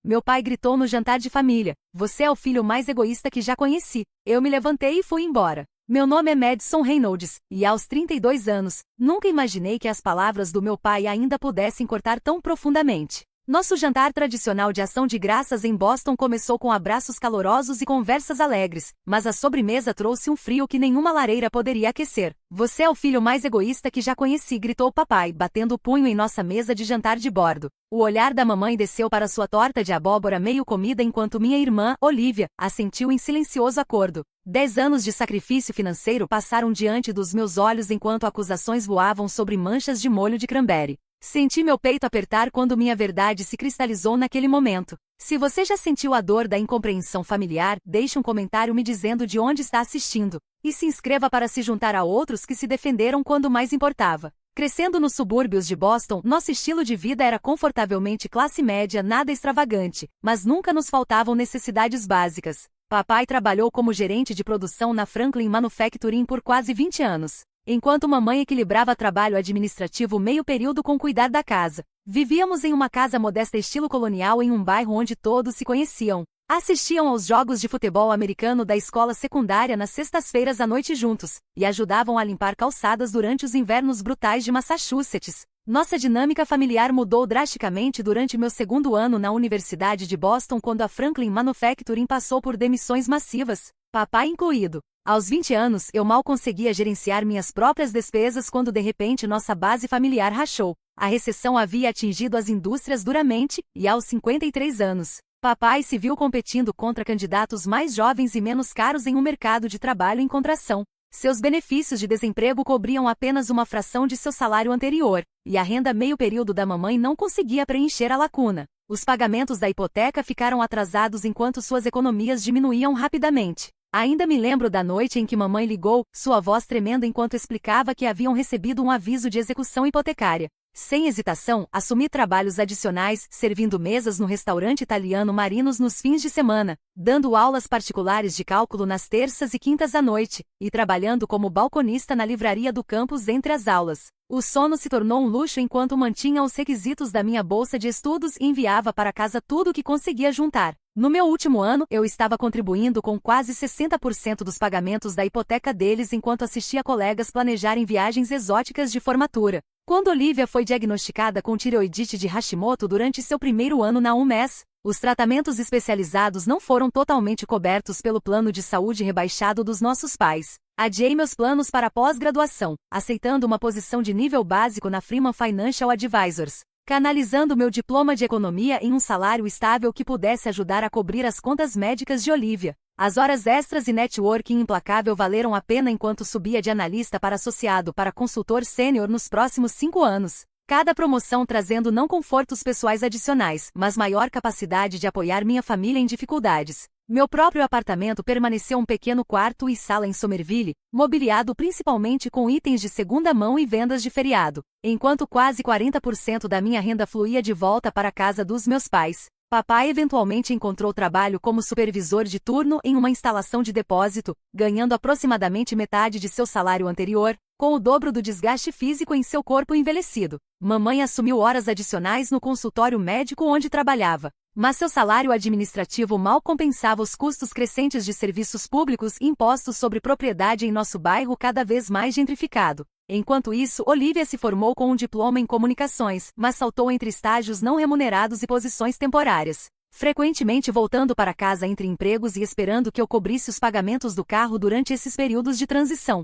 Meu pai gritou no jantar de família. Você é o filho mais egoísta que já conheci. Eu me levantei e fui embora. Meu nome é Madison Reynolds, e aos 32 anos, nunca imaginei que as palavras do meu pai ainda pudessem cortar tão profundamente. Nosso jantar tradicional de ação de graças em Boston começou com abraços calorosos e conversas alegres, mas a sobremesa trouxe um frio que nenhuma lareira poderia aquecer. Você é o filho mais egoísta que já conheci, gritou o papai, batendo o punho em nossa mesa de jantar de bordo. O olhar da mamãe desceu para sua torta de abóbora meio comida enquanto minha irmã, Olivia, assentiu em silencioso acordo. 10 anos de sacrifício financeiro passaram diante dos meus olhos enquanto acusações voavam sobre manchas de molho de cranberry. Senti meu peito apertar quando minha verdade se cristalizou naquele momento. Se você já sentiu a dor da incompreensão familiar, deixe um comentário me dizendo de onde está assistindo. E se inscreva para se juntar a outros que se defenderam quando mais importava. Crescendo nos subúrbios de Boston, nosso estilo de vida era confortavelmente classe média, nada extravagante, mas nunca nos faltavam necessidades básicas. Papai trabalhou como gerente de produção na Franklin Manufacturing por quase 20 anos. Enquanto mamãe equilibrava trabalho administrativo meio período com cuidar da casa. Vivíamos em uma casa modesta estilo colonial em um bairro onde todos se conheciam. Assistiam aos jogos de futebol americano da escola secundária nas sextas-feiras à noite juntos, e ajudavam a limpar calçadas durante os invernos brutais de Massachusetts. Nossa dinâmica familiar mudou drasticamente durante meu segundo ano na Universidade de Boston quando a Franklin Manufacturing passou por demissões massivas, papai incluído. Aos 20 anos, eu mal conseguia gerenciar minhas próprias despesas quando de repente nossa base familiar rachou. A recessão havia atingido as indústrias duramente, e aos 53 anos, papai se viu competindo contra candidatos mais jovens e menos caros em um mercado de trabalho em contração. Seus benefícios de desemprego cobriam apenas uma fração de seu salário anterior, e a renda meio período da mamãe não conseguia preencher a lacuna. Os pagamentos da hipoteca ficaram atrasados enquanto suas economias diminuíam rapidamente. Ainda me lembro da noite em que mamãe ligou, sua voz tremendo enquanto explicava que haviam recebido um aviso de execução hipotecária. Sem hesitação, assumi trabalhos adicionais, servindo mesas no restaurante italiano Marinos nos fins de semana, dando aulas particulares de cálculo nas terças e quintas à noite, e trabalhando como balconista na livraria do campus entre as aulas. O sono se tornou um luxo enquanto mantinha os requisitos da minha bolsa de estudos e enviava para casa tudo o que conseguia juntar. No meu último ano, eu estava contribuindo com quase 60% dos pagamentos da hipoteca deles enquanto assistia colegas planejarem viagens exóticas de formatura. Quando Olivia foi diagnosticada com tireoidite de Hashimoto durante seu primeiro ano na UMass, os tratamentos especializados não foram totalmente cobertos pelo plano de saúde rebaixado dos nossos pais. Adiei meus planos para a pós-graduação, aceitando uma posição de nível básico na Freeman Financial Advisors, canalizando meu diploma de economia em um salário estável que pudesse ajudar a cobrir as contas médicas de Olivia. As horas extras e networking implacável valeram a pena enquanto subia de analista para associado para consultor sênior nos próximos 5 anos. Cada promoção trazendo não confortos pessoais adicionais, mas maior capacidade de apoiar minha família em dificuldades. Meu próprio apartamento permaneceu um pequeno quarto e sala em Somerville, mobiliado principalmente com itens de segunda mão e vendas de feriado, enquanto quase 40% da minha renda fluía de volta para a casa dos meus pais. Papai eventualmente encontrou trabalho como supervisor de turno em uma instalação de depósito, ganhando aproximadamente metade de seu salário anterior, com o dobro do desgaste físico em seu corpo envelhecido. Mamãe assumiu horas adicionais no consultório médico onde trabalhava, mas seu salário administrativo mal compensava os custos crescentes de serviços públicos e impostos sobre propriedade em nosso bairro cada vez mais gentrificado. Enquanto isso, Olivia se formou com um diploma em comunicações, mas saltou entre estágios não remunerados e posições temporárias, frequentemente voltando para casa entre empregos e esperando que eu cobrisse os pagamentos do carro durante esses períodos de transição.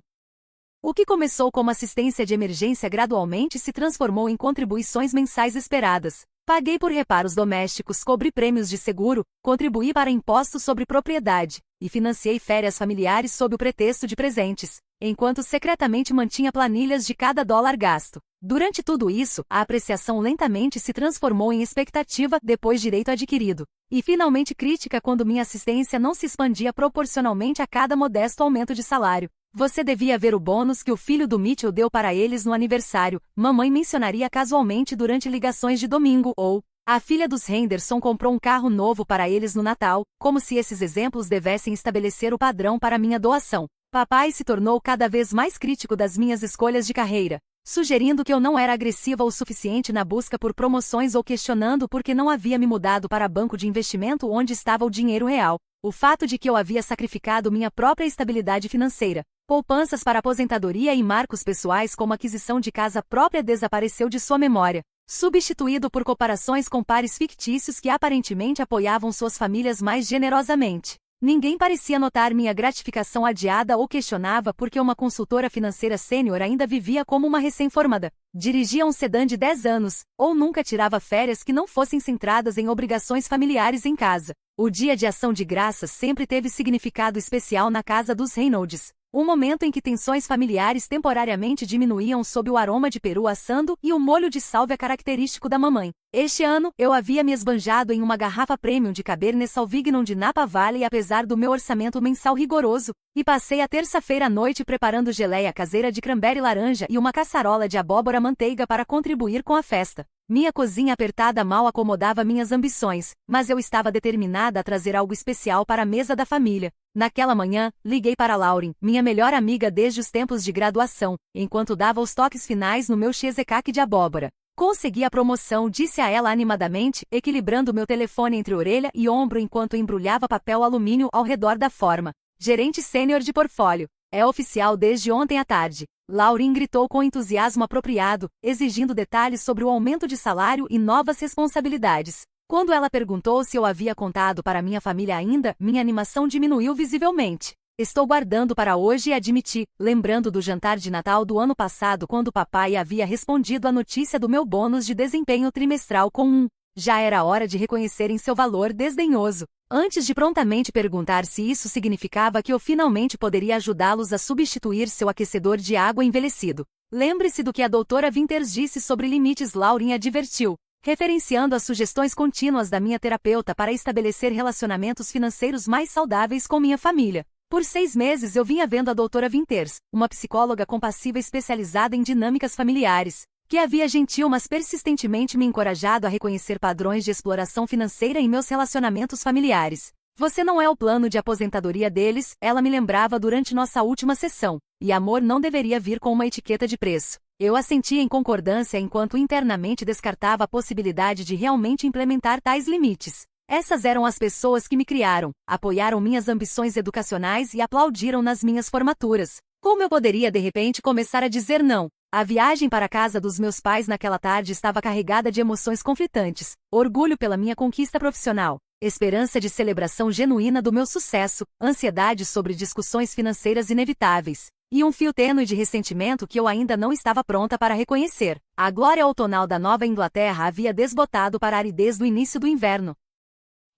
O que começou como assistência de emergência gradualmente se transformou em contribuições mensais esperadas. Paguei por reparos domésticos, cobri prêmios de seguro, contribuí para impostos sobre propriedade, e financiei férias familiares sob o pretexto de presentes, enquanto secretamente mantinha planilhas de cada dólar gasto. Durante tudo isso, a apreciação lentamente se transformou em expectativa, depois direito adquirido, e finalmente crítica quando minha assistência não se expandia proporcionalmente a cada modesto aumento de salário. Você devia ver o bônus que o filho do Mitchell deu para eles no aniversário, mamãe mencionaria casualmente durante ligações de domingo, ou a filha dos Henderson comprou um carro novo para eles no Natal, como se esses exemplos devessem estabelecer o padrão para minha doação. Papai se tornou cada vez mais crítico das minhas escolhas de carreira. sugerindo que eu não era agressiva o suficiente na busca por promoções ou questionando por que não havia me mudado para banco de investimento onde estava o dinheiro real. O fato de que eu havia sacrificado minha própria estabilidade financeira, poupanças para aposentadoria e marcos pessoais como aquisição de casa própria desapareceu de sua memória, substituído por comparações com pares fictícios que aparentemente apoiavam suas famílias mais generosamente. Ninguém parecia notar minha gratificação adiada ou questionava por que uma consultora financeira sênior ainda vivia como uma recém-formada, dirigia um sedã de 10 anos, ou nunca tirava férias que não fossem centradas em obrigações familiares em casa. O dia de ação de graças sempre teve significado especial na casa dos Reynolds, um momento em que tensões familiares temporariamente diminuíam sob o aroma de peru assando e o molho de sálvia característico da mamãe. Este ano, eu havia me esbanjado em uma garrafa premium de Cabernet Sauvignon de Napa Valley apesar do meu orçamento mensal rigoroso, e passei a terça-feira à noite preparando geleia caseira de cranberry laranja e uma caçarola de abóbora manteiga para contribuir com a festa. Minha cozinha apertada mal acomodava minhas ambições, mas eu estava determinada a trazer algo especial para a mesa da família. Naquela manhã, liguei para Lauren, minha melhor amiga desde os tempos de graduação, enquanto dava os toques finais no meu cheesecake de abóbora. Consegui a promoção, disse a ela animadamente, equilibrando meu telefone entre orelha e ombro enquanto embrulhava papel alumínio ao redor da forma. Gerente sênior de portfólio. É oficial desde ontem à tarde. Lauren gritou com entusiasmo apropriado, exigindo detalhes sobre o aumento de salário e novas responsabilidades. Quando ela perguntou se eu havia contado para minha família ainda, minha animação diminuiu visivelmente. Estou guardando para hoje e admiti, lembrando do jantar de Natal do ano passado quando papai havia respondido à notícia do meu bônus de desempenho trimestral com um. Já era hora de reconhecerem seu valor desdenhoso, antes de prontamente perguntar se isso significava que eu finalmente poderia ajudá-los a substituir seu aquecedor de água envelhecido. Lembre-se do que a doutora Winters disse sobre limites, Lauren advertiu, referenciando as sugestões contínuas da minha terapeuta para estabelecer relacionamentos financeiros mais saudáveis com minha família. Por 6 meses eu vinha vendo a doutora Winters, uma psicóloga compassiva especializada em dinâmicas familiares, que havia gentil mas persistentemente me encorajado a reconhecer padrões de exploração financeira em meus relacionamentos familiares. Você não é o plano de aposentadoria deles, ela me lembrava durante nossa última sessão, e amor não deveria vir com uma etiqueta de preço. Eu assentia em concordância enquanto internamente descartava a possibilidade de realmente implementar tais limites. Essas eram as pessoas que me criaram, apoiaram minhas ambições educacionais e aplaudiram nas minhas formaturas. Como eu poderia de repente começar a dizer não? A viagem para a casa dos meus pais naquela tarde estava carregada de emoções conflitantes, orgulho pela minha conquista profissional, esperança de celebração genuína do meu sucesso, ansiedade sobre discussões financeiras inevitáveis, e um fio tênue de ressentimento que eu ainda não estava pronta para reconhecer. A glória outonal da Nova Inglaterra havia desbotado para a aridez do início do inverno.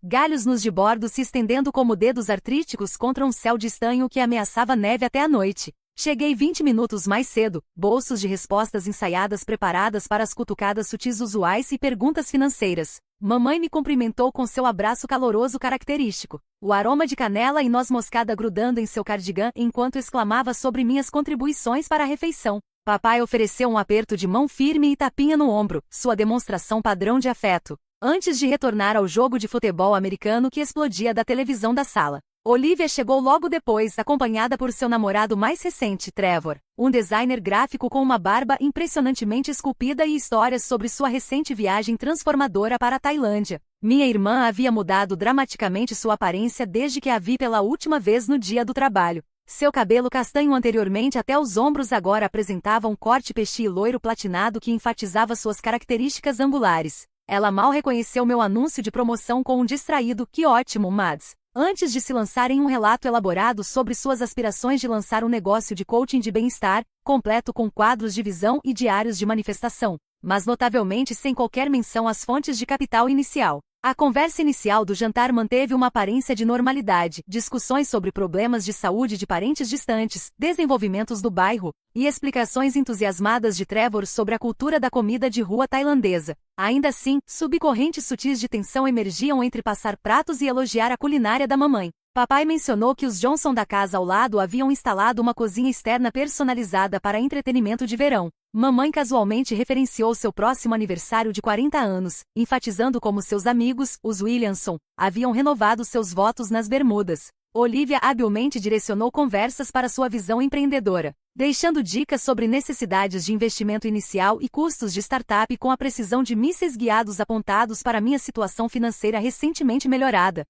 Galhos nus de bordo se estendendo como dedos artríticos contra um céu de estanho que ameaçava neve até a noite. Cheguei 20 minutos mais cedo, bolsos de respostas ensaiadas preparadas para as cutucadas sutis usuais e perguntas financeiras. Mamãe me cumprimentou com seu abraço caloroso característico, o aroma de canela e noz moscada grudando em seu cardigã enquanto exclamava sobre minhas contribuições para a refeição. Papai ofereceu um aperto de mão firme e tapinha no ombro, sua demonstração padrão de afeto, antes de retornar ao jogo de futebol americano que explodia da televisão da sala. Olivia chegou logo depois, acompanhada por seu namorado mais recente, Trevor, um designer gráfico com uma barba impressionantemente esculpida e histórias sobre sua recente viagem transformadora para a Tailândia. Minha irmã havia mudado dramaticamente sua aparência desde que a vi pela última vez no dia do trabalho. Seu cabelo castanho anteriormente até os ombros agora apresentava um corte peixe loiro platinado que enfatizava suas características angulares. Ela mal reconheceu meu anúncio de promoção com um distraído "que ótimo, Mads", antes de se lançar em um relato elaborado sobre suas aspirações de lançar um negócio de coaching de bem-estar, completo com quadros de visão e diários de manifestação, mas notavelmente sem qualquer menção às fontes de capital inicial. A conversa inicial do jantar manteve uma aparência de normalidade, discussões sobre problemas de saúde de parentes distantes, desenvolvimentos do bairro, e explicações entusiasmadas de Trevor sobre a cultura da comida de rua tailandesa. Ainda assim, subcorrentes sutis de tensão emergiam entre passar pratos e elogiar a culinária da mamãe. Papai mencionou que os Johnson da casa ao lado haviam instalado uma cozinha externa personalizada para entretenimento de verão. Mamãe casualmente referenciou seu próximo aniversário de 40 anos, enfatizando como seus amigos, os Williamson, haviam renovado seus votos nas Bermudas. Olivia habilmente direcionou conversas para sua visão empreendedora, deixando dicas sobre necessidades de investimento inicial e custos de startup com a precisão de mísseis guiados apontados para minha situação financeira recentemente melhorada.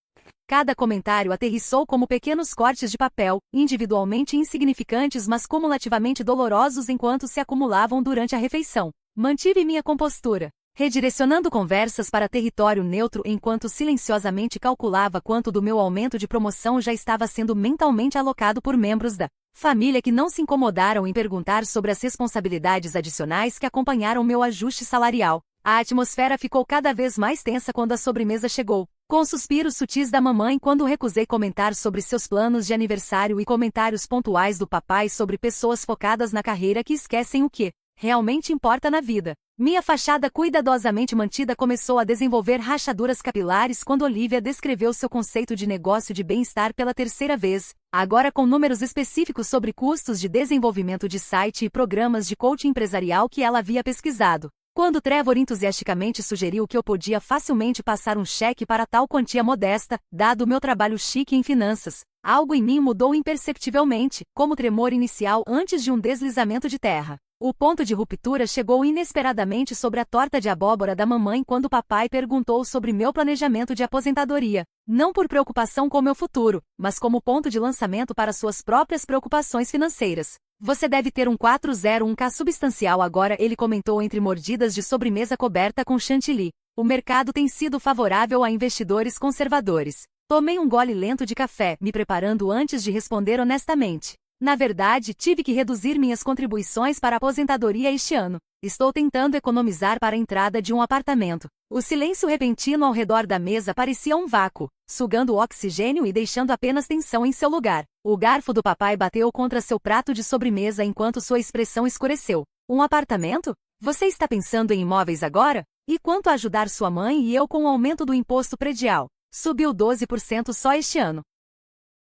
Cada comentário aterrissou como pequenos cortes de papel, individualmente insignificantes mas cumulativamente dolorosos enquanto se acumulavam durante a refeição. Mantive minha compostura, redirecionando conversas para território neutro enquanto silenciosamente calculava quanto do meu aumento de promoção já estava sendo mentalmente alocado por membros da família que não se incomodaram em perguntar sobre as responsabilidades adicionais que acompanharam meu ajuste salarial. A atmosfera ficou cada vez mais tensa quando a sobremesa chegou, com suspiros sutis da mamãe quando recusei comentar sobre seus planos de aniversário e comentários pontuais do papai sobre pessoas focadas na carreira que esquecem o que realmente importa na vida. Minha fachada cuidadosamente mantida começou a desenvolver rachaduras capilares quando Olivia descreveu seu conceito de negócio de bem-estar pela terceira vez, agora com números específicos sobre custos de desenvolvimento de site e programas de coaching empresarial que ela havia pesquisado. Quando Trevor entusiasticamente sugeriu que eu podia facilmente passar um cheque para tal quantia modesta, dado o meu trabalho chique em finanças, algo em mim mudou imperceptivelmente, como tremor inicial antes de um deslizamento de terra. O ponto de ruptura chegou inesperadamente sobre a torta de abóbora da mamãe quando papai perguntou sobre meu planejamento de aposentadoria, não por preocupação com meu futuro, mas como ponto de lançamento para suas próprias preocupações financeiras. Você deve ter um 401k substancial agora, ele comentou entre mordidas de sobremesa coberta com chantilly. O mercado tem sido favorável a investidores conservadores. Tomei um gole lento de café, me preparando antes de responder honestamente. Na verdade, tive que reduzir minhas contribuições para a aposentadoria este ano. Estou tentando economizar para a entrada de um apartamento. O silêncio repentino ao redor da mesa parecia um vácuo, sugando o oxigênio e deixando apenas tensão em seu lugar. O garfo do papai bateu contra seu prato de sobremesa enquanto sua expressão escureceu. Um apartamento? Você está pensando em imóveis agora? E quanto a ajudar sua mãe e eu com o aumento do imposto predial? Subiu 12% só este ano.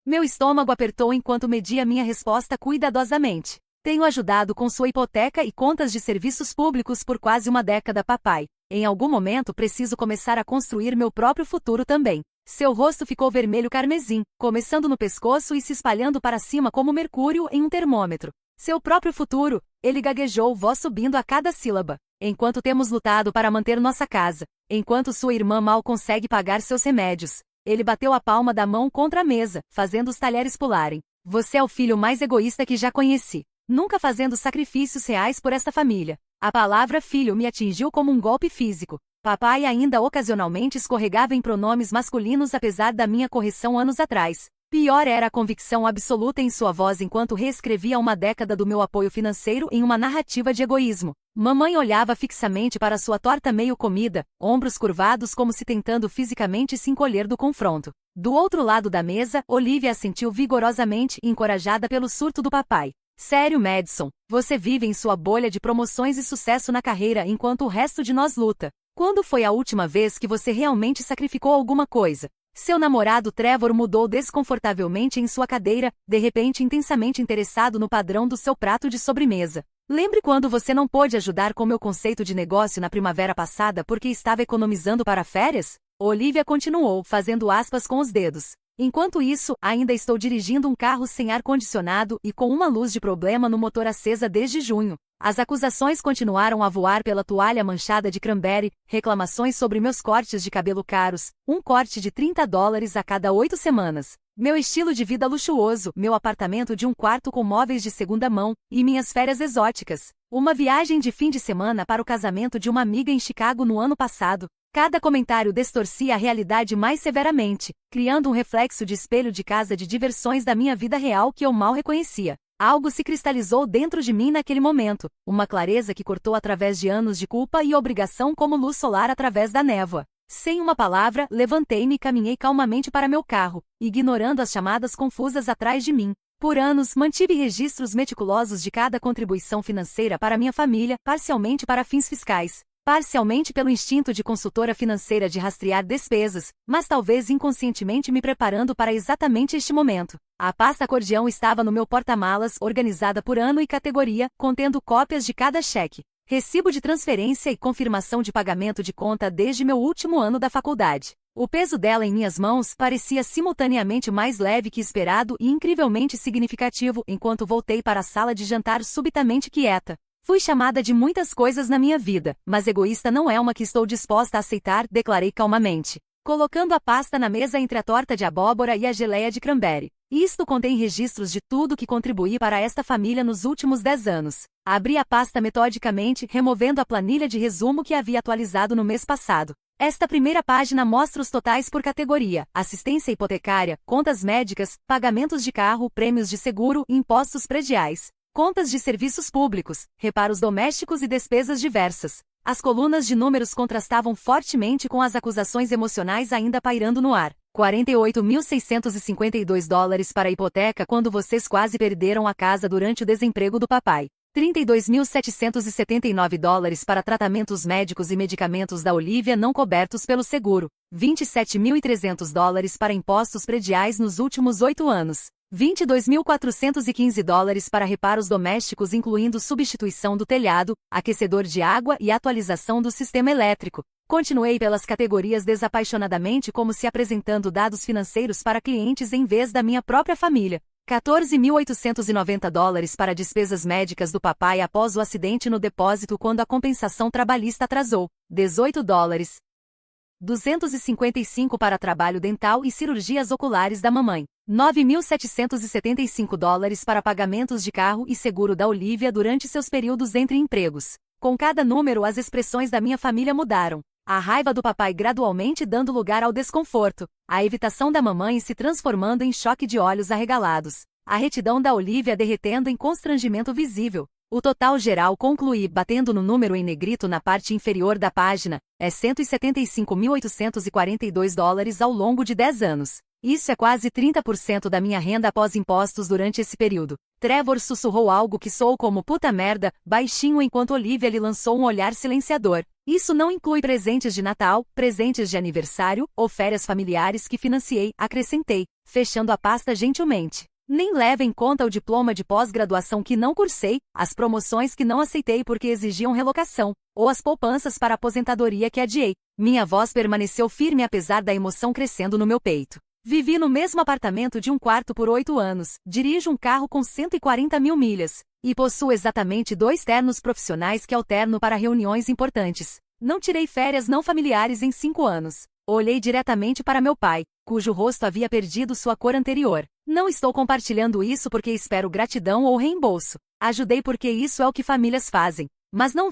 Meu estômago apertou enquanto media minha resposta cuidadosamente. Tenho ajudado com sua hipoteca e contas de serviços públicos por quase uma década, papai. Em algum momento preciso começar a construir meu próprio futuro também. Seu rosto ficou vermelho carmesim, começando no pescoço e se espalhando para cima como mercúrio em um termômetro. Seu próprio futuro, ele gaguejou, voz subindo a cada sílaba. Enquanto temos lutado para manter nossa casa, enquanto sua irmã mal consegue pagar seus remédios. Ele bateu a palma da mão contra a mesa, fazendo os talheres pularem. Você é o filho mais egoísta que já conheci. Nunca fazendo sacrifícios reais por esta família. A palavra filho me atingiu como um golpe físico. Papai ainda ocasionalmente escorregava em pronomes masculinos apesar da minha correção anos atrás. Pior era a convicção absoluta em sua voz enquanto reescrevia uma década do meu apoio financeiro em uma narrativa de egoísmo. Mamãe olhava fixamente para sua torta meio comida, ombros curvados como se tentando fisicamente se encolher do confronto. Do outro lado da mesa, Olivia assentiu vigorosamente, encorajada pelo surto do papai. Sério, Madison, você vive em sua bolha de promoções e sucesso na carreira enquanto o resto de nós luta. Quando foi a última vez que você realmente sacrificou alguma coisa? Seu namorado Trevor mudou desconfortavelmente em sua cadeira, de repente intensamente interessado no padrão do seu prato de sobremesa. Lembre quando você não pôde ajudar com meu conceito de negócio na primavera passada porque estava economizando para férias? Olivia continuou, fazendo aspas com os dedos. Enquanto isso, ainda estou dirigindo um carro sem ar-condicionado e com uma luz de problema no motor acesa desde junho. As acusações continuaram a voar pela toalha manchada de cranberry, reclamações sobre meus cortes de cabelo caros, um corte de $30 a cada 8 semanas. Meu estilo de vida luxuoso, meu apartamento de um quarto com móveis de segunda mão, e minhas férias exóticas. Uma viagem de fim de semana para o casamento de uma amiga em Chicago no ano passado. Cada comentário distorcia a realidade mais severamente, criando um reflexo de espelho de casa de diversões da minha vida real que eu mal reconhecia. Algo se cristalizou dentro de mim naquele momento, uma clareza que cortou através de anos de culpa e obrigação como luz solar através da névoa. Sem uma palavra, levantei-me e caminhei calmamente para meu carro, ignorando as chamadas confusas atrás de mim. Por anos, mantive registros meticulosos de cada contribuição financeira para minha família, parcialmente para fins fiscais, parcialmente pelo instinto de consultora financeira de rastrear despesas, mas talvez inconscientemente me preparando para exatamente este momento. A pasta acordeão estava no meu porta-malas, organizada por ano e categoria, contendo cópias de cada cheque, recibo de transferência e confirmação de pagamento de conta desde meu último ano da faculdade. O peso dela em minhas mãos parecia simultaneamente mais leve que esperado e incrivelmente significativo enquanto voltei para a sala de jantar subitamente quieta. Fui chamada de muitas coisas na minha vida, mas egoísta não é uma que estou disposta a aceitar, declarei calmamente, colocando a pasta na mesa entre a torta de abóbora e a geleia de cranberry. Isto contém registros de tudo que contribuí para esta família nos últimos 10 anos. Abri a pasta metodicamente, removendo a planilha de resumo que havia atualizado no mês passado. Esta primeira página mostra os totais por categoria: assistência hipotecária, contas médicas, pagamentos de carro, prêmios de seguro, impostos prediais, contas de serviços públicos, reparos domésticos e despesas diversas. As colunas de números contrastavam fortemente com as acusações emocionais ainda pairando no ar. $48.652 para a hipoteca quando vocês quase perderam a casa durante o desemprego do papai. $32.779 para tratamentos médicos e medicamentos da Olivia não cobertos pelo seguro. $27.300 para impostos prediais nos últimos 8 anos. $22.415 para reparos domésticos incluindo substituição do telhado, aquecedor de água e atualização do sistema elétrico. Continuei pelas categorias desapaixonadamente como se apresentando dados financeiros para clientes em vez da minha própria família. $14.890 para despesas médicas do papai após o acidente no depósito quando a compensação trabalhista atrasou. $18. $255 para trabalho dental e cirurgias oculares da mamãe. $9.775 para pagamentos de carro e seguro da Olivia durante seus períodos entre empregos. Com cada número as expressões da minha família mudaram. A raiva do papai gradualmente dando lugar ao desconforto. A evitação da mamãe se transformando em choque de olhos arregalados. A retidão da Olivia derretendo em constrangimento visível. O total geral, concluí, batendo no número em negrito na parte inferior da página, é $175.842 ao longo de 10 anos. Isso é quase 30% da minha renda após impostos durante esse período. Trevor sussurrou algo que soou como puta merda, baixinho enquanto Olivia lhe lançou um olhar silenciador. Isso não inclui presentes de Natal, presentes de aniversário ou férias familiares que financiei, acrescentei, fechando a pasta gentilmente. Nem leva em conta o diploma de pós-graduação que não cursei, as promoções que não aceitei porque exigiam relocação, ou as poupanças para aposentadoria que adiei. Minha voz permaneceu firme apesar da emoção crescendo no meu peito. Vivi no mesmo apartamento de um quarto por 8 anos, dirijo um carro com 140 mil milhas, e possuo exatamente 2 ternos profissionais que alterno para reuniões importantes. Não tirei férias não familiares em 5 anos. Olhei diretamente para meu pai, cujo rosto havia perdido sua cor anterior. Não estou compartilhando isso porque espero gratidão ou reembolso. Ajudei porque isso é o que famílias fazem. Mas não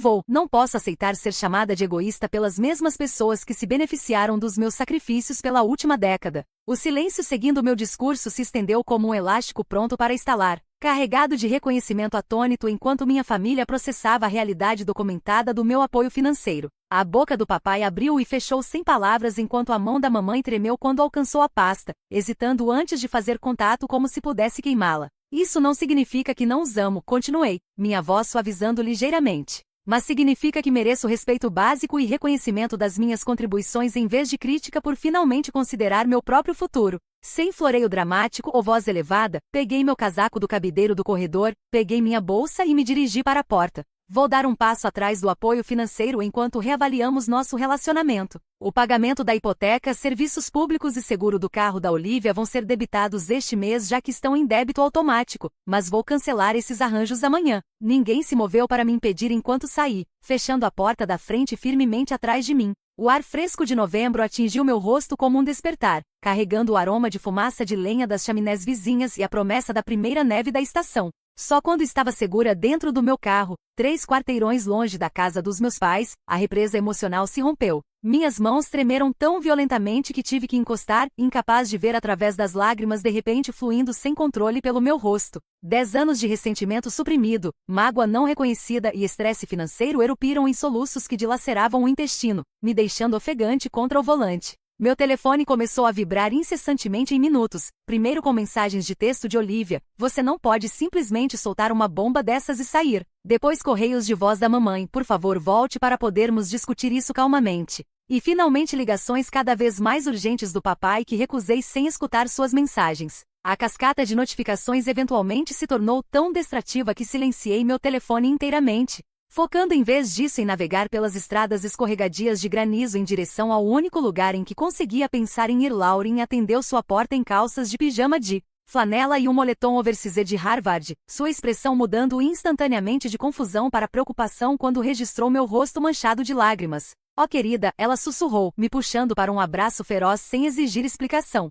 posso aceitar ser chamada de egoísta pelas mesmas pessoas que se beneficiaram dos meus sacrifícios pela última década. O silêncio seguindo meu discurso se estendeu como um elástico pronto para estalar, carregado de reconhecimento atônito enquanto minha família processava a realidade documentada do meu apoio financeiro. A boca do papai abriu e fechou sem palavras enquanto a mão da mamãe tremeu quando alcançou a pasta, hesitando antes de fazer contato como se pudesse queimá-la. Isso não significa que não os amo, continuei, minha voz suavizando ligeiramente. Mas significa que mereço respeito básico e reconhecimento das minhas contribuições em vez de crítica por finalmente considerar meu próprio futuro. Sem floreio dramático ou voz elevada, peguei meu casaco do cabideiro do corredor, peguei minha bolsa e me dirigi para a porta. Vou dar um passo atrás do apoio financeiro enquanto reavaliamos nosso relacionamento. O pagamento da hipoteca, serviços públicos e seguro do carro da Olivia vão ser debitados este mês já que estão em débito automático, mas vou cancelar esses arranjos amanhã. Ninguém se moveu para me impedir enquanto saí, fechando a porta da frente firmemente atrás de mim. O ar fresco de novembro atingiu meu rosto como um despertar, carregando o aroma de fumaça de lenha das chaminés vizinhas e a promessa da primeira neve da estação. Só quando estava segura dentro do meu carro, 3 quarteirões longe da casa dos meus pais, a represa emocional se rompeu. Minhas mãos tremeram tão violentamente que tive que encostar, incapaz de ver através das lágrimas de repente fluindo sem controle pelo meu rosto. 10 anos de ressentimento suprimido, mágoa não reconhecida e estresse financeiro erupiram em soluços que dilaceravam o intestino, me deixando ofegante contra o volante. Meu telefone começou a vibrar incessantemente em minutos, primeiro com mensagens de texto de Olivia, você não pode simplesmente soltar uma bomba dessas e sair. Depois correios de voz da mamãe, por favor volte para podermos discutir isso calmamente. E finalmente ligações cada vez mais urgentes do papai que recusei sem escutar suas mensagens. A cascata de notificações eventualmente se tornou tão distrativa que silenciei meu telefone inteiramente. focando em vez disso em navegar pelas estradas escorregadias de granizo em direção ao único lugar em que conseguia pensar em ir. Lauren atendeu sua porta em calças de pijama de flanela e um moletom oversize de Harvard, sua expressão mudando instantaneamente de confusão para preocupação quando registrou meu rosto manchado de lágrimas. "Oh, querida", ela sussurrou, me puxando para um abraço feroz sem exigir explicação.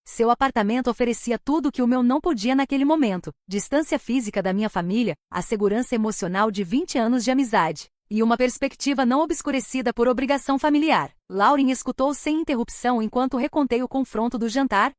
Seu apartamento oferecia tudo o que o meu não podia naquele momento: distância física da minha família, a segurança emocional de 20 anos de amizade, e uma perspectiva não obscurecida por obrigação familiar. Lauren escutou sem interrupção enquanto recontei o confronto do jantar,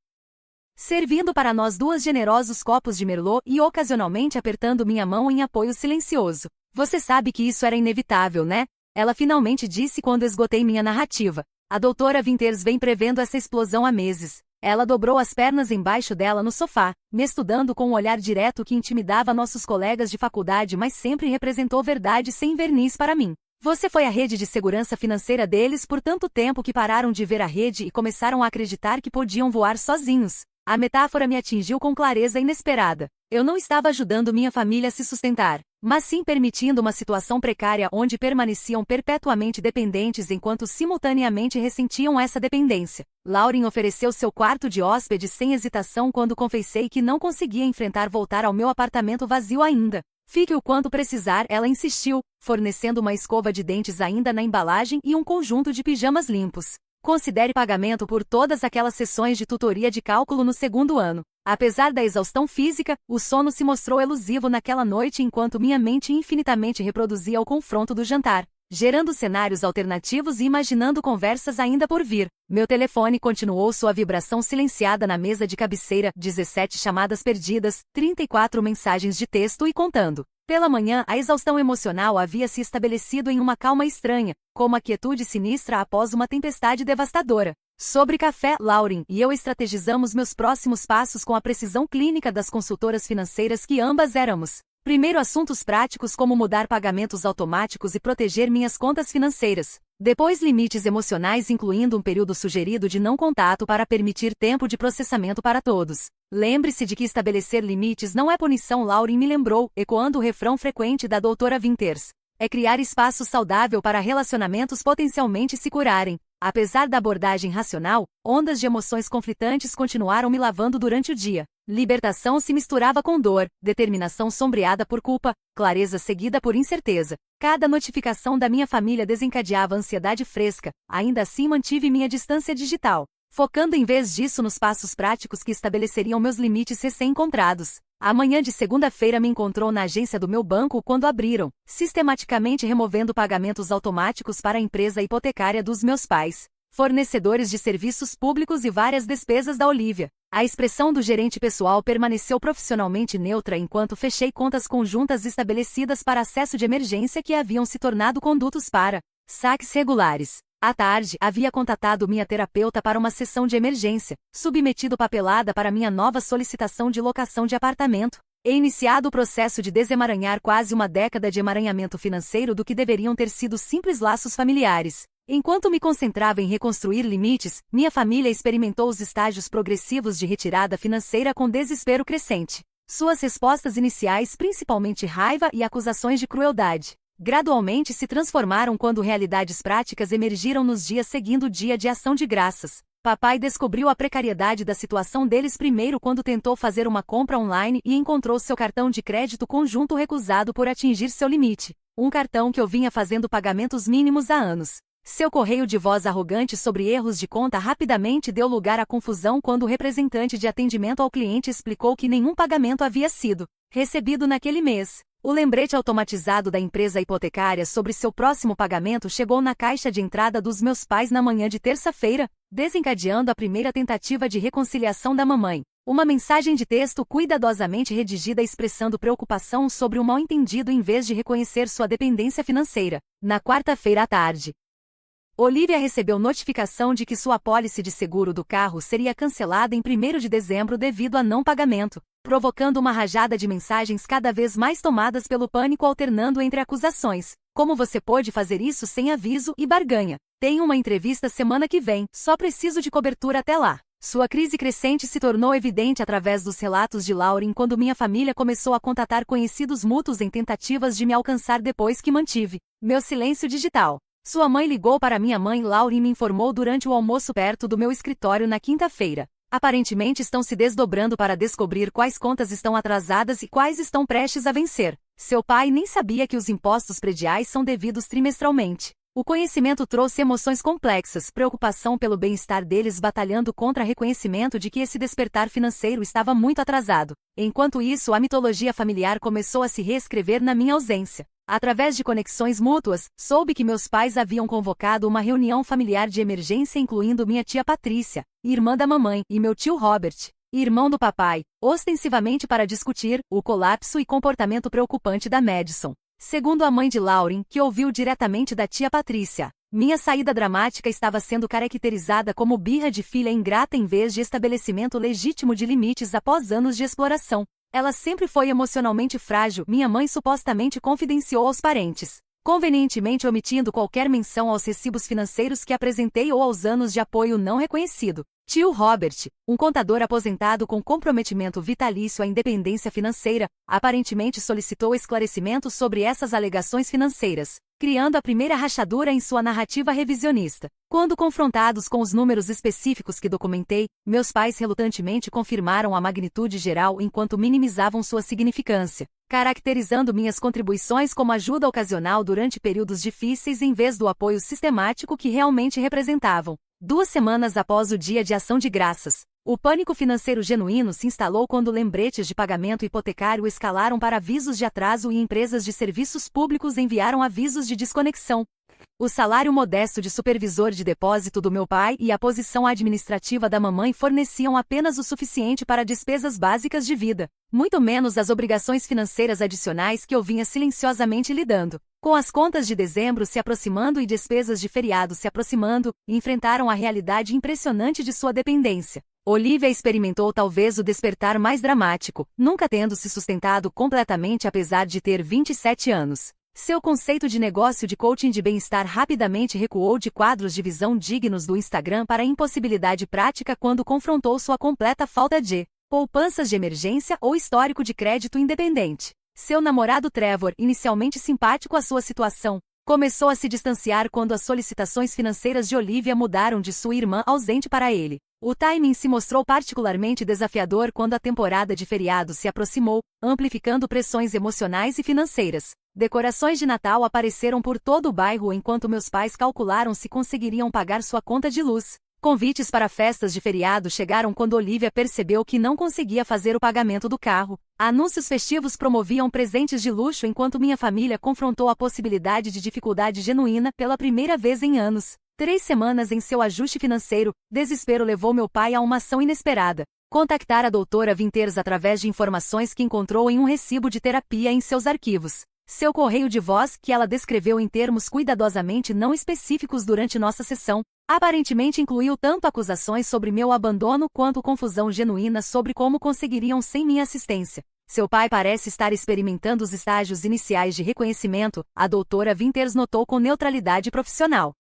servindo para nós duas generosos copos de Merlot e ocasionalmente apertando minha mão em apoio silencioso. "Você sabe que isso era inevitável, né?" Ela finalmente disse quando esgotei minha narrativa. "A doutora Winters vem prevendo essa explosão há meses." Ela dobrou as pernas embaixo dela no sofá, me estudando com um olhar direto que intimidava nossos colegas de faculdade, mas sempre representou verdade sem verniz para mim. "Você foi a rede de segurança financeira deles por tanto tempo que pararam de ver a rede e começaram a acreditar que podiam voar sozinhos." A metáfora me atingiu com clareza inesperada. Eu não estava ajudando minha família a se sustentar, mas sim permitindo uma situação precária onde permaneciam perpetuamente dependentes enquanto simultaneamente ressentiam essa dependência. Lauren ofereceu seu quarto de hóspede sem hesitação quando confessei que não conseguia enfrentar voltar ao meu apartamento vazio ainda. "Fique o quanto precisar", ela insistiu, fornecendo uma escova de dentes ainda na embalagem e um conjunto de pijamas limpos. "Considere pagamento por todas aquelas sessões de tutoria de cálculo no segundo ano." Apesar da exaustão física, o sono se mostrou elusivo naquela noite enquanto minha mente infinitamente reproduzia o confronto do jantar, gerando cenários alternativos e imaginando conversas ainda por vir. Meu telefone continuou sua vibração silenciada na mesa de cabeceira, 17 chamadas perdidas, 34 mensagens de texto e contando. Pela manhã, a exaustão emocional havia se estabelecido em uma calma estranha, como a quietude sinistra após uma tempestade devastadora. Sobre café, Lauren e eu estrategizamos meus próximos passos com a precisão clínica das consultoras financeiras que ambas éramos. Primeiro, assuntos práticos como mudar pagamentos automáticos e proteger minhas contas financeiras. Depois, limites emocionais, incluindo um período sugerido de não contato para permitir tempo de processamento para todos. "Lembre-se de que estabelecer limites não é punição", Lauren me lembrou, ecoando o refrão frequente da doutora Winters. "É criar espaço saudável para relacionamentos potencialmente se curarem." Apesar da abordagem racional, ondas de emoções conflitantes continuaram me lavando durante o dia. Libertação se misturava com dor, determinação sombreada por culpa, clareza seguida por incerteza. Cada notificação da minha família desencadeava ansiedade fresca, ainda assim mantive minha distância digital, focando em vez disso nos passos práticos que estabeleceriam meus limites recém-encontrados. A manhã de segunda-feira me encontrou na agência do meu banco quando abriram, sistematicamente removendo pagamentos automáticos para a empresa hipotecária dos meus pais, fornecedores de serviços públicos e várias despesas da Olivia. A expressão do gerente pessoal permaneceu profissionalmente neutra enquanto fechei contas conjuntas estabelecidas para acesso de emergência que haviam se tornado condutos para saques regulares. À tarde, havia contatado minha terapeuta para uma sessão de emergência, submetido papelada para minha nova solicitação de locação de apartamento, e iniciado o processo de desemaranhar quase uma década de emaranhamento financeiro do que deveriam ter sido simples laços familiares. Enquanto me concentrava em reconstruir limites, minha família experimentou os estágios progressivos de retirada financeira com desespero crescente. Suas respostas iniciais, principalmente raiva e acusações de crueldade, gradualmente se transformaram quando realidades práticas emergiram nos dias seguindo o dia de ação de graças. Papai descobriu a precariedade da situação deles primeiro quando tentou fazer uma compra online e encontrou seu cartão de crédito conjunto recusado por atingir seu limite. Um cartão que eu vinha fazendo pagamentos mínimos há anos. Seu correio de voz arrogante sobre erros de conta rapidamente deu lugar à confusão quando o representante de atendimento ao cliente explicou que nenhum pagamento havia sido recebido naquele mês. O lembrete automatizado da empresa hipotecária sobre seu próximo pagamento chegou na caixa de entrada dos meus pais na manhã de terça-feira, desencadeando a primeira tentativa de reconciliação da mamãe. Uma mensagem de texto cuidadosamente redigida expressando preocupação sobre o mal-entendido em vez de reconhecer sua dependência financeira. Na quarta-feira à tarde, Olivia recebeu notificação de que sua apólice de seguro do carro seria cancelada em 1º de dezembro devido a não pagamento, provocando uma rajada de mensagens cada vez mais tomadas pelo pânico alternando entre acusações. "Como você pôde fazer isso sem aviso?" e barganha. "Tenho uma entrevista semana que vem, só preciso de cobertura até lá." Sua crise crescente se tornou evidente através dos relatos de Lauren quando minha família começou a contatar conhecidos mútuos em tentativas de me alcançar depois que mantive meu silêncio digital. Sua mãe ligou para minha mãe Lauren e me informou durante o almoço perto do meu escritório na quinta-feira. Aparentemente estão se desdobrando para descobrir quais contas estão atrasadas e quais estão prestes a vencer. Seu pai nem sabia que os impostos prediais são devidos trimestralmente. O conhecimento trouxe emoções complexas, preocupação pelo bem-estar deles batalhando contra reconhecimento de que esse despertar financeiro estava muito atrasado. Enquanto isso, a mitologia familiar começou a se reescrever na minha ausência. Através de conexões mútuas, soube que meus pais haviam convocado uma reunião familiar de emergência incluindo minha tia Patrícia, irmã da mamãe, e meu tio Robert, irmão do papai, ostensivamente para discutir o colapso e comportamento preocupante da Madison. Segundo a mãe de Lauren, que ouviu diretamente da tia Patrícia, minha saída dramática estava sendo caracterizada como birra de filha ingrata em vez de estabelecimento legítimo de limites após anos de exploração. Ela sempre foi emocionalmente frágil, minha mãe supostamente confidenciou aos parentes, convenientemente omitindo qualquer menção aos recibos financeiros que apresentei ou aos anos de apoio não reconhecido. Tio Robert, um contador aposentado com comprometimento vitalício à independência financeira, aparentemente solicitou esclarecimentos sobre essas alegações financeiras, criando a primeira rachadura em sua narrativa revisionista. Quando confrontados com os números específicos que documentei, meus pais relutantemente confirmaram a magnitude geral enquanto minimizavam sua significância, caracterizando minhas contribuições como ajuda ocasional durante períodos difíceis em vez do apoio sistemático que realmente representavam. 2 semanas após o Dia de Ação de Graças, o pânico financeiro genuíno se instalou quando lembretes de pagamento hipotecário escalaram para avisos de atraso e empresas de serviços públicos enviaram avisos de desconexão. O salário modesto de supervisor de depósito do meu pai e a posição administrativa da mamãe forneciam apenas o suficiente para despesas básicas de vida, muito menos as obrigações financeiras adicionais que eu vinha silenciosamente lidando. Com as contas de dezembro se aproximando e despesas de feriado se aproximando, enfrentaram a realidade impressionante de sua dependência. Olivia experimentou talvez o despertar mais dramático, nunca tendo se sustentado completamente apesar de ter 27 anos. Seu conceito de negócio de coaching de bem-estar rapidamente recuou de quadros de visão dignos do Instagram para a impossibilidade prática quando confrontou sua completa falta de poupanças de emergência ou histórico de crédito independente. Seu namorado Trevor, inicialmente simpático à sua situação, começou a se distanciar quando as solicitações financeiras de Olivia mudaram de sua irmã ausente para ele. O timing se mostrou particularmente desafiador quando a temporada de feriados se aproximou, amplificando pressões emocionais e financeiras. Decorações de Natal apareceram por todo o bairro enquanto meus pais calcularam se conseguiriam pagar sua conta de luz. Convites para festas de feriado chegaram quando Olivia percebeu que não conseguia fazer o pagamento do carro. Anúncios festivos promoviam presentes de luxo enquanto minha família confrontou a possibilidade de dificuldade genuína pela primeira vez em anos. 3 semanas em seu ajuste financeiro, desespero levou meu pai a uma ação inesperada. Contactar a doutora Winters através de informações que encontrou em um recibo de terapia em seus arquivos. Seu correio de voz, que ela descreveu em termos cuidadosamente não específicos durante nossa sessão, aparentemente incluiu tanto acusações sobre meu abandono quanto confusão genuína sobre como conseguiriam sem minha assistência. Seu pai parece estar experimentando os estágios iniciais de reconhecimento, a doutora Winters notou com neutralidade profissional.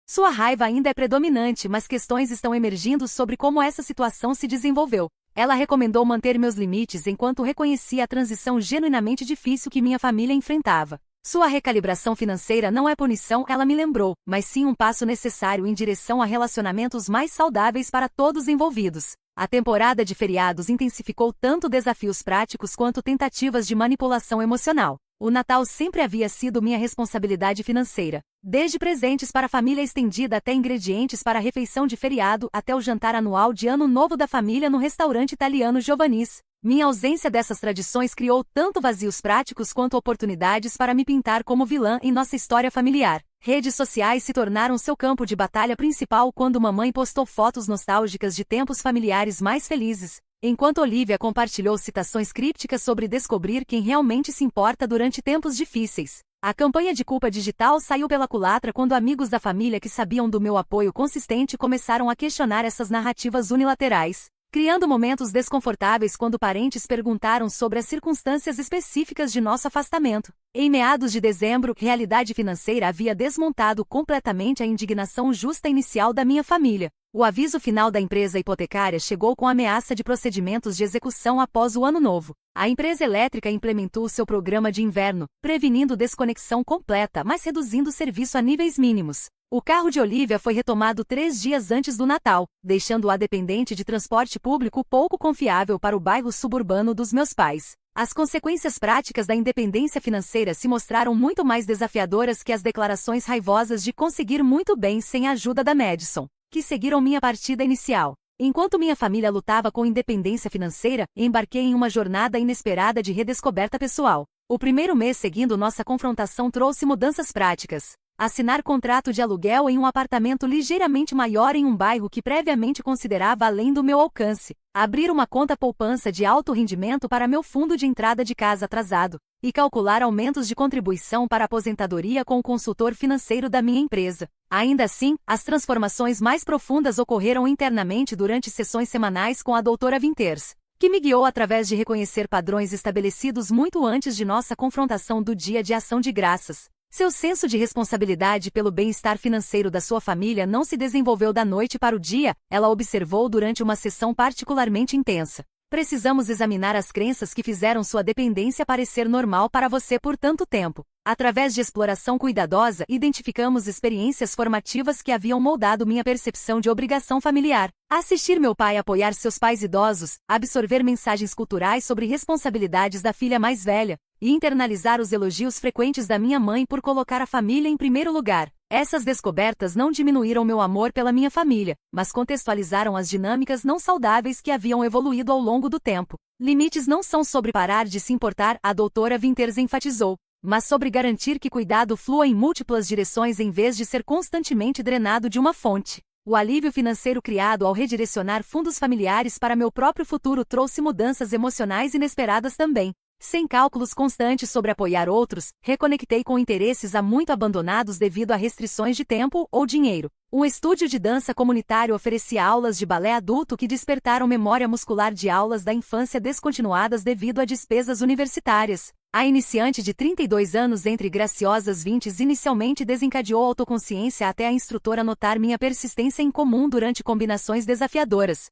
Sua raiva ainda é predominante, mas questões estão emergindo sobre como essa situação se desenvolveu. Ela recomendou manter meus limites enquanto reconhecia a transição genuinamente difícil que minha família enfrentava. Sua recalibração financeira não é punição, ela me lembrou, mas sim um passo necessário em direção a relacionamentos mais saudáveis para todos envolvidos. A temporada de feriados intensificou tanto desafios práticos quanto tentativas de manipulação emocional. O Natal sempre havia sido minha responsabilidade financeira, desde presentes para a família estendida até ingredientes para a refeição de feriado até o jantar anual de Ano Novo da família no restaurante italiano Giovanni's. Minha ausência dessas tradições criou tanto vazios práticos quanto oportunidades para me pintar como vilã em nossa história familiar. Redes sociais se tornaram seu campo de batalha principal quando mamãe postou fotos nostálgicas de tempos familiares mais felizes, enquanto Olivia compartilhou citações crípticas sobre descobrir quem realmente se importa durante tempos difíceis. A campanha de culpa digital saiu pela culatra quando amigos da família que sabiam do meu apoio consistente começaram a questionar essas narrativas unilaterais, criando momentos desconfortáveis quando parentes perguntaram sobre as circunstâncias específicas de nosso afastamento. Em meados de dezembro, realidade financeira havia desmontado completamente a indignação justa inicial da minha família. O aviso final da empresa hipotecária chegou com ameaça de procedimentos de execução após o ano novo. A empresa elétrica implementou seu programa de inverno, prevenindo desconexão completa, mas reduzindo o serviço a níveis mínimos. O carro de Olivia foi retomado 3 dias antes do Natal, deixando-a dependente de transporte público pouco confiável para o bairro suburbano dos meus pais. As consequências práticas da independência financeira se mostraram muito mais desafiadoras que as declarações raivosas de conseguir muito bem sem a ajuda da Madison, que seguiram minha partida inicial. Enquanto minha família lutava com independência financeira, embarquei em uma jornada inesperada de redescoberta pessoal. O primeiro mês seguindo nossa confrontação trouxe mudanças práticas. Assinar contrato de aluguel em um apartamento ligeiramente maior em um bairro que previamente considerava além do meu alcance. Abrir uma conta poupança de alto rendimento para meu fundo de entrada de casa atrasado. E calcular aumentos de contribuição para a aposentadoria com o consultor financeiro da minha empresa. Ainda assim, as transformações mais profundas ocorreram internamente durante sessões semanais com a doutora Winters, que me guiou através de reconhecer padrões estabelecidos muito antes de nossa confrontação do dia de ação de graças. Seu senso de responsabilidade pelo bem-estar financeiro da sua família não se desenvolveu da noite para o dia, ela observou durante uma sessão particularmente intensa. Precisamos examinar as crenças que fizeram sua dependência parecer normal para você por tanto tempo. Através de exploração cuidadosa, identificamos experiências formativas que haviam moldado minha percepção de obrigação familiar. Assistir meu pai apoiar seus pais idosos, absorver mensagens culturais sobre responsabilidades da filha mais velha, e internalizar os elogios frequentes da minha mãe por colocar a família em primeiro lugar. Essas descobertas não diminuíram meu amor pela minha família, mas contextualizaram as dinâmicas não saudáveis que haviam evoluído ao longo do tempo. Limites não são sobre parar de se importar, a doutora Winters enfatizou, mas sobre garantir que cuidado flua em múltiplas direções em vez de ser constantemente drenado de uma fonte. O alívio financeiro criado ao redirecionar fundos familiares para meu próprio futuro trouxe mudanças emocionais inesperadas também. Sem cálculos constantes sobre apoiar outros, reconectei com interesses há muito abandonados devido a restrições de tempo ou dinheiro. Um estúdio de dança comunitário oferecia aulas de balé adulto que despertaram memória muscular de aulas da infância descontinuadas devido a despesas universitárias. A iniciante de 32 anos entre graciosas 20 inicialmente desencadeou autoconsciência até a instrutora notar minha persistência em comum durante combinações desafiadoras.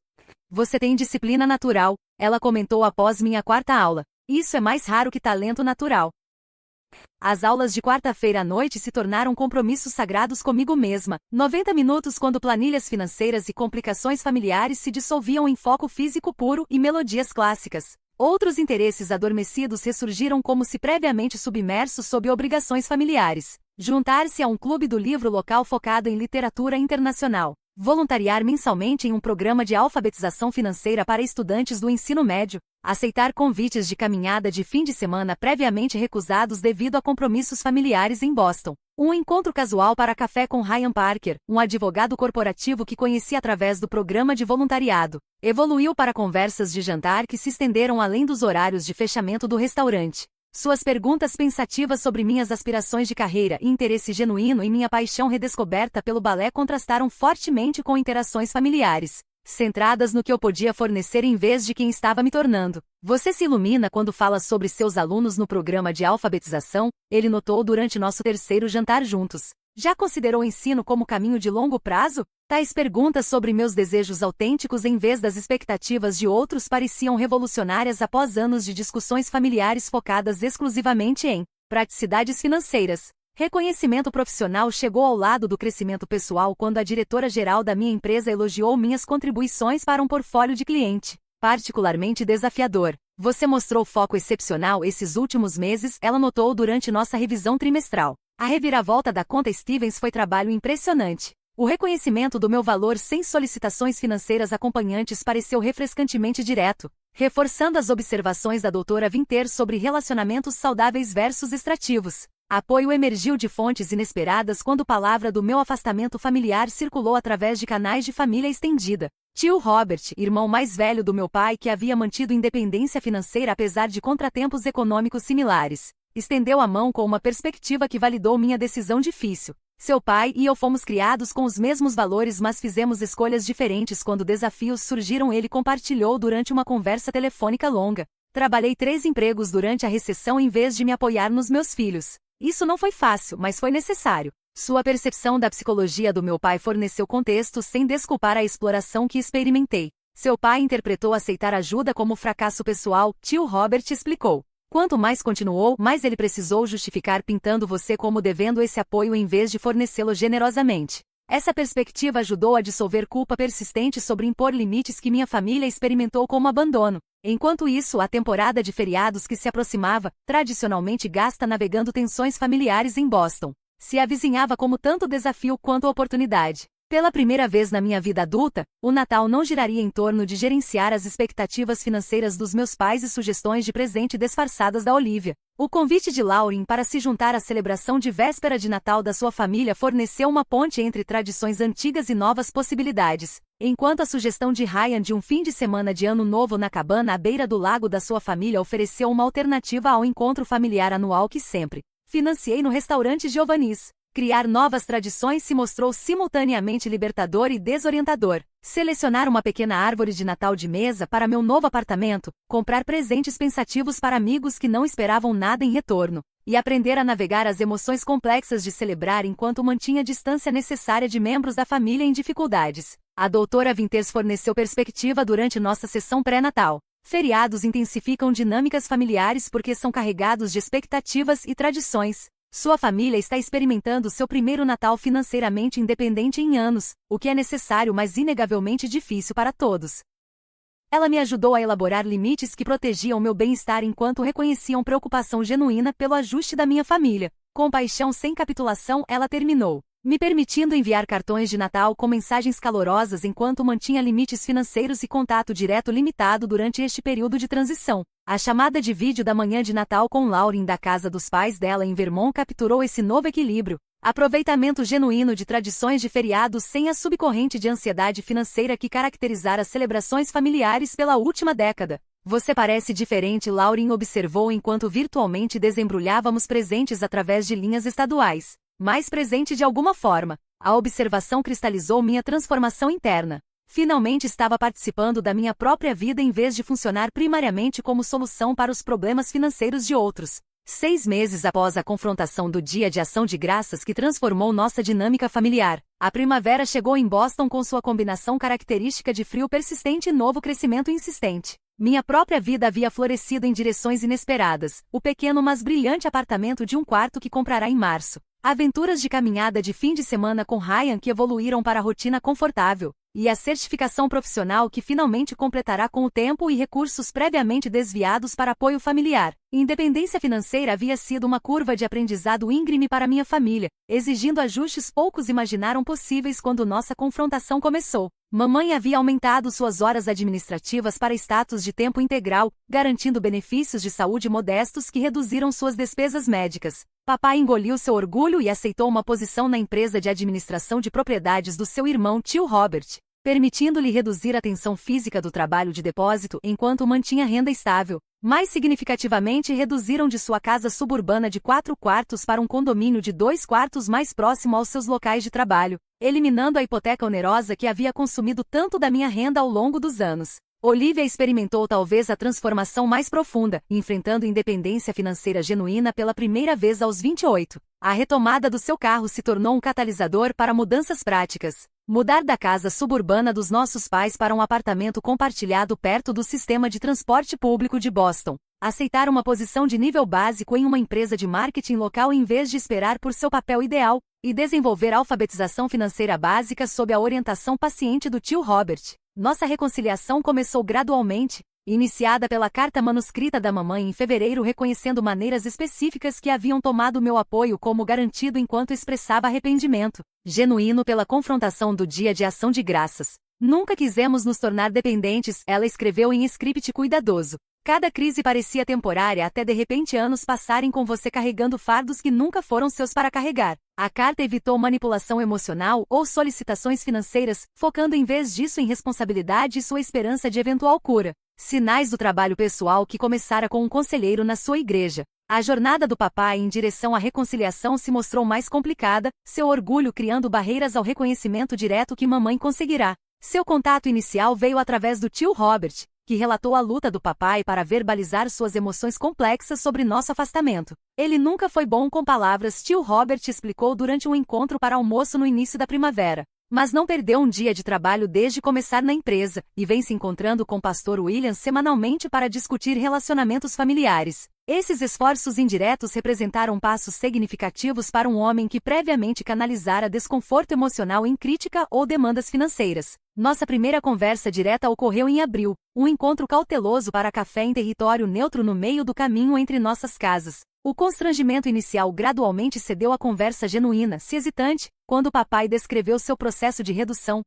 Você tem disciplina natural, ela comentou após minha quarta aula. Isso é mais raro que talento natural. As aulas de quarta-feira à noite se tornaram compromissos sagrados comigo mesma. 90 minutos quando planilhas financeiras e complicações familiares se dissolviam em foco físico puro e melodias clássicas. Outros interesses adormecidos ressurgiram como se previamente submersos sob obrigações familiares. Juntar-se a um clube do livro local focado em literatura internacional. Voluntariar mensalmente em um programa de alfabetização financeira para estudantes do ensino médio. Aceitar convites de caminhada de fim de semana previamente recusados devido a compromissos familiares em Boston. Um encontro casual para café com Ryan Parker, um advogado corporativo que conheci através do programa de voluntariado. Evoluiu para conversas de jantar que se estenderam além dos horários de fechamento do restaurante. Suas perguntas pensativas sobre minhas aspirações de carreira e interesse genuíno em minha paixão redescoberta pelo balé contrastaram fortemente com interações familiares, centradas no que eu podia fornecer em vez de quem estava me tornando. Você se ilumina quando fala sobre seus alunos no programa de alfabetização, ele notou durante nosso terceiro jantar juntos. Já considerou o ensino como caminho de longo prazo? Tais perguntas sobre meus desejos autênticos em vez das expectativas de outros pareciam revolucionárias após anos de discussões familiares focadas exclusivamente em praticidades financeiras. Reconhecimento profissional chegou ao lado do crescimento pessoal quando a diretora-geral da minha empresa elogiou minhas contribuições para um portfólio de cliente particularmente desafiador. Você mostrou foco excepcional esses últimos meses, ela notou durante nossa revisão trimestral. A reviravolta da conta Stevens foi trabalho impressionante. O reconhecimento do meu valor sem solicitações financeiras acompanhantes pareceu refrescantemente direto, reforçando as observações da doutora Winters sobre relacionamentos saudáveis versus extrativos. Apoio emergiu de fontes inesperadas quando a palavra do meu afastamento familiar circulou através de canais de família estendida. Tio Robert, irmão mais velho do meu pai que havia mantido independência financeira apesar de contratempos econômicos similares, estendeu a mão com uma perspectiva que validou minha decisão difícil. Seu pai e eu fomos criados com os mesmos valores, mas fizemos escolhas diferentes quando desafios surgiram. Ele compartilhou durante uma conversa telefônica longa. Trabalhei 3 empregos durante a recessão em vez de me apoiar nos meus filhos. Isso não foi fácil, mas foi necessário. Sua percepção da psicologia do meu pai forneceu contexto sem desculpar a exploração que experimentei. Seu pai interpretou aceitar ajuda como fracasso pessoal, tio Robert explicou. Quanto mais continuou, mais ele precisou justificar pintando você como devendo esse apoio em vez de fornecê-lo generosamente. Essa perspectiva ajudou a dissolver culpa persistente sobre impor limites que minha família experimentou como abandono. Enquanto isso, a temporada de feriados que se aproximava, tradicionalmente gasta navegando tensões familiares em Boston, se avizinhava como tanto desafio quanto oportunidade. Pela primeira vez na minha vida adulta, o Natal não giraria em torno de gerenciar as expectativas financeiras dos meus pais e sugestões de presente disfarçadas da Olivia. O convite de Lauren para se juntar à celebração de véspera de Natal da sua família forneceu uma ponte entre tradições antigas e novas possibilidades, enquanto a sugestão de Ryan de um fim de semana de Ano Novo na cabana à beira do lago da sua família ofereceu uma alternativa ao encontro familiar anual que sempre financiei no restaurante Giovanni's. Criar novas tradições se mostrou simultaneamente libertador e desorientador. Selecionar uma pequena árvore de Natal de mesa para meu novo apartamento, comprar presentes pensativos para amigos que não esperavam nada em retorno, e aprender a navegar as emoções complexas de celebrar enquanto mantinha a distância necessária de membros da família em dificuldades. A doutora Winters forneceu perspectiva durante nossa sessão pré-natal. Feriados intensificam dinâmicas familiares porque são carregados de expectativas e tradições. Sua família está experimentando seu primeiro Natal financeiramente independente em anos, o que é necessário mas inegavelmente difícil para todos. Ela me ajudou a elaborar limites que protegiam meu bem-estar enquanto reconheciam preocupação genuína pelo ajuste da minha família. Com paixão sem capitulação, ela terminou, me permitindo enviar cartões de Natal com mensagens calorosas enquanto mantinha limites financeiros e contato direto limitado durante este período de transição. A chamada de vídeo da manhã de Natal com Lauren da casa dos pais dela em Vermont capturou esse novo equilíbrio. Aproveitamento genuíno de tradições de feriados sem a subcorrente de ansiedade financeira que caracterizara as celebrações familiares pela última década. Você parece diferente, Lauren observou enquanto virtualmente desembrulhávamos presentes através de linhas estaduais. Mais presente de alguma forma. A observação cristalizou minha transformação interna. Finalmente estava participando da minha própria vida em vez de funcionar primariamente como solução para os problemas financeiros de outros. 6 meses após a confrontação do Dia de Ação de Graças que transformou nossa dinâmica familiar, a primavera chegou em Boston com sua combinação característica de frio persistente e novo crescimento insistente. Minha própria vida havia florescido em direções inesperadas. O pequeno mas brilhante apartamento de um quarto que comprará em março. Aventuras de caminhada de fim de semana com Ryan que evoluíram para a rotina confortável. E a certificação profissional que finalmente completará com o tempo e recursos previamente desviados para apoio familiar. Independência financeira havia sido uma curva de aprendizado íngreme para minha família, exigindo ajustes poucos imaginaram possíveis quando nossa confrontação começou. Mamãe havia aumentado suas horas administrativas para status de tempo integral, garantindo benefícios de saúde modestos que reduziram suas despesas médicas. Papai engoliu seu orgulho e aceitou uma posição na empresa de administração de propriedades do seu irmão tio Robert, permitindo-lhe reduzir a tensão física do trabalho de depósito enquanto mantinha renda estável. Mais significativamente, reduziram de sua casa suburbana de 4 quartos para um condomínio de 2 quartos mais próximo aos seus locais de trabalho, eliminando a hipoteca onerosa que havia consumido tanto da minha renda ao longo dos anos. Olivia experimentou talvez a transformação mais profunda, enfrentando independência financeira genuína pela primeira vez aos 28. A retomada do seu carro se tornou um catalisador para mudanças práticas. Mudar da casa suburbana dos nossos pais para um apartamento compartilhado perto do sistema de transporte público de Boston. Aceitar uma posição de nível básico em uma empresa de marketing local em vez de esperar por seu papel ideal, e desenvolver alfabetização financeira básica sob a orientação paciente do tio Robert. Nossa reconciliação começou gradualmente, iniciada pela carta manuscrita da mamãe em fevereiro reconhecendo maneiras específicas que haviam tomado meu apoio como garantido enquanto expressava arrependimento genuíno pela confrontação do Dia de Ação de Graças. Nunca quisemos nos tornar dependentes, ela escreveu em script cuidadoso. Cada crise parecia temporária até de repente anos passarem com você carregando fardos que nunca foram seus para carregar. A carta evitou manipulação emocional ou solicitações financeiras, focando em vez disso em responsabilidade e sua esperança de eventual cura. Sinais do trabalho pessoal que começara com um conselheiro na sua igreja. A jornada do papai em direção à reconciliação se mostrou mais complicada, seu orgulho criando barreiras ao reconhecimento direto que mamãe conseguirá. Seu contato inicial veio através do tio Robert, que relatou a luta do papai para verbalizar suas emoções complexas sobre nosso afastamento. Ele nunca foi bom com palavras, tio Robert explicou durante um encontro para almoço no início da primavera. Mas não perdeu um dia de trabalho desde começar na empresa, e vem se encontrando com o pastor Williams semanalmente para discutir relacionamentos familiares. Esses esforços indiretos representaram passos significativos para um homem que previamente canalizara desconforto emocional em crítica ou demandas financeiras. Nossa primeira conversa direta ocorreu em abril, um encontro cauteloso para café em território neutro no meio do caminho entre nossas casas. O constrangimento inicial gradualmente cedeu à conversa genuína, se hesitante, quando o papai descreveu seu processo de redução,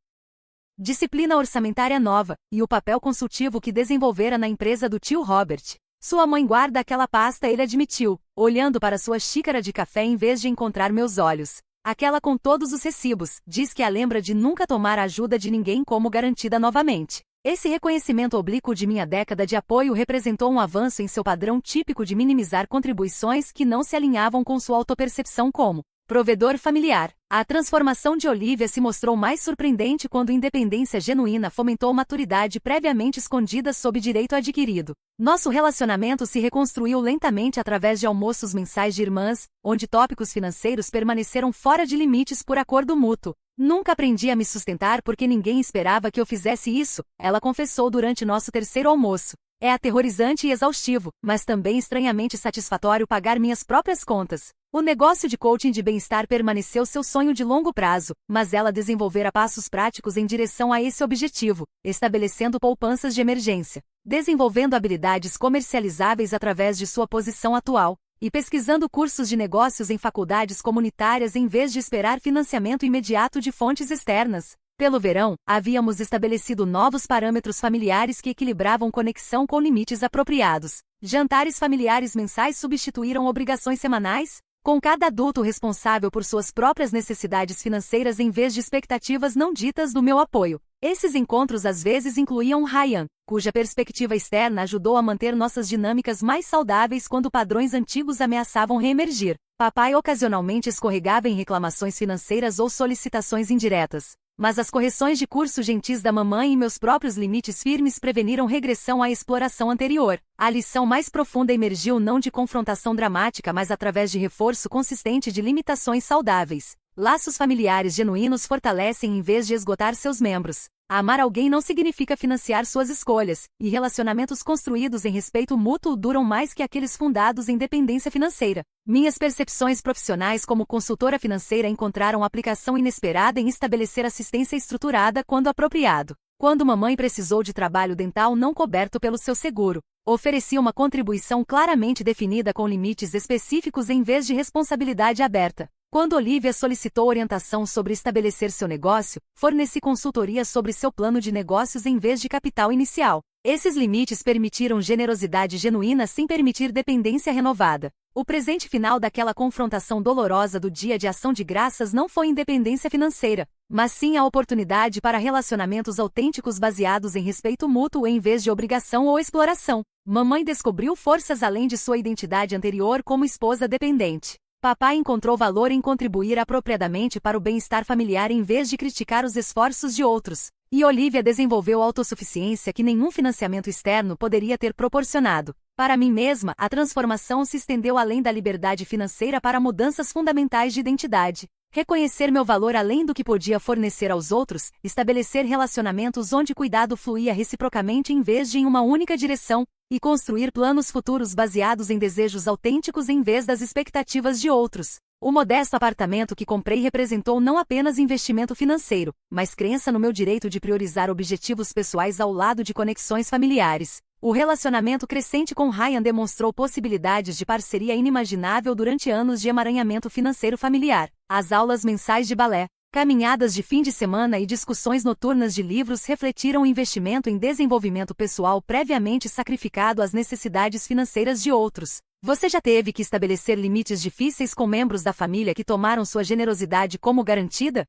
disciplina orçamentária nova, e o papel consultivo que desenvolvera na empresa do tio Robert. Sua mãe guarda aquela pasta, ele admitiu, olhando para sua xícara de café em vez de encontrar meus olhos. Aquela com todos os recibos, diz que a lembra de nunca tomar a ajuda de ninguém como garantida novamente. Esse reconhecimento oblíquo de minha década de apoio representou um avanço em seu padrão típico de minimizar contribuições que não se alinhavam com sua autopercepção como provedor familiar. A transformação de Olivia se mostrou mais surpreendente quando independência genuína fomentou maturidade previamente escondida sob direito adquirido. Nosso relacionamento se reconstruiu lentamente através de almoços mensais de irmãs, onde tópicos financeiros permaneceram fora de limites por acordo mútuo. Nunca aprendi a me sustentar porque ninguém esperava que eu fizesse isso, ela confessou durante nosso terceiro almoço. É aterrorizante e exaustivo, mas também estranhamente satisfatório pagar minhas próprias contas. O negócio de coaching de bem-estar permaneceu seu sonho de longo prazo, mas ela desenvolvera passos práticos em direção a esse objetivo, estabelecendo poupanças de emergência, desenvolvendo habilidades comercializáveis através de sua posição atual, e pesquisando cursos de negócios em faculdades comunitárias em vez de esperar financiamento imediato de fontes externas. Pelo verão, havíamos estabelecido novos parâmetros familiares que equilibravam conexão com limites apropriados. Jantares familiares mensais substituíram obrigações semanais, com cada adulto responsável por suas próprias necessidades financeiras em vez de expectativas não ditas do meu apoio. Esses encontros às vezes incluíam Ryan, cuja perspectiva externa ajudou a manter nossas dinâmicas mais saudáveis quando padrões antigos ameaçavam reemergir. Papai ocasionalmente escorregava em reclamações financeiras ou solicitações indiretas. Mas as correções de curso gentis da mamãe e meus próprios limites firmes preveniram regressão à exploração anterior. A lição mais profunda emergiu não de confrontação dramática, mas através de reforço consistente de limitações saudáveis. Laços familiares genuínos fortalecem em vez de esgotar seus membros. Amar alguém não significa financiar suas escolhas, e relacionamentos construídos em respeito mútuo duram mais que aqueles fundados em dependência financeira. Minhas percepções profissionais como consultora financeira encontraram aplicação inesperada em estabelecer assistência estruturada quando apropriado. Quando mamãe precisou de trabalho dental não coberto pelo seu seguro, ofereci uma contribuição claramente definida com limites específicos em vez de responsabilidade aberta. Quando Olivia solicitou orientação sobre estabelecer seu negócio, forneci consultoria sobre seu plano de negócios em vez de capital inicial. Esses limites permitiram generosidade genuína sem permitir dependência renovada. O presente final daquela confrontação dolorosa do dia de ação de graças não foi independência financeira, mas sim a oportunidade para relacionamentos autênticos baseados em respeito mútuo em vez de obrigação ou exploração. Mamãe descobriu forças além de sua identidade anterior como esposa dependente. Papai encontrou valor em contribuir apropriadamente para o bem-estar familiar em vez de criticar os esforços de outros. E Olivia desenvolveu autossuficiência que nenhum financiamento externo poderia ter proporcionado. Para mim mesma, a transformação se estendeu além da liberdade financeira para mudanças fundamentais de identidade. Reconhecer meu valor além do que podia fornecer aos outros, estabelecer relacionamentos onde cuidado fluía reciprocamente em vez de em uma única direção, e construir planos futuros baseados em desejos autênticos em vez das expectativas de outros. O modesto apartamento que comprei representou não apenas investimento financeiro, mas crença no meu direito de priorizar objetivos pessoais ao lado de conexões familiares. O relacionamento crescente com Ryan demonstrou possibilidades de parceria inimaginável durante anos de emaranhamento financeiro familiar. As aulas mensais de balé, caminhadas de fim de semana e discussões noturnas de livros refletiram o investimento em desenvolvimento pessoal previamente sacrificado às necessidades financeiras de outros. Você já teve que estabelecer limites difíceis com membros da família que tomaram sua generosidade como garantida?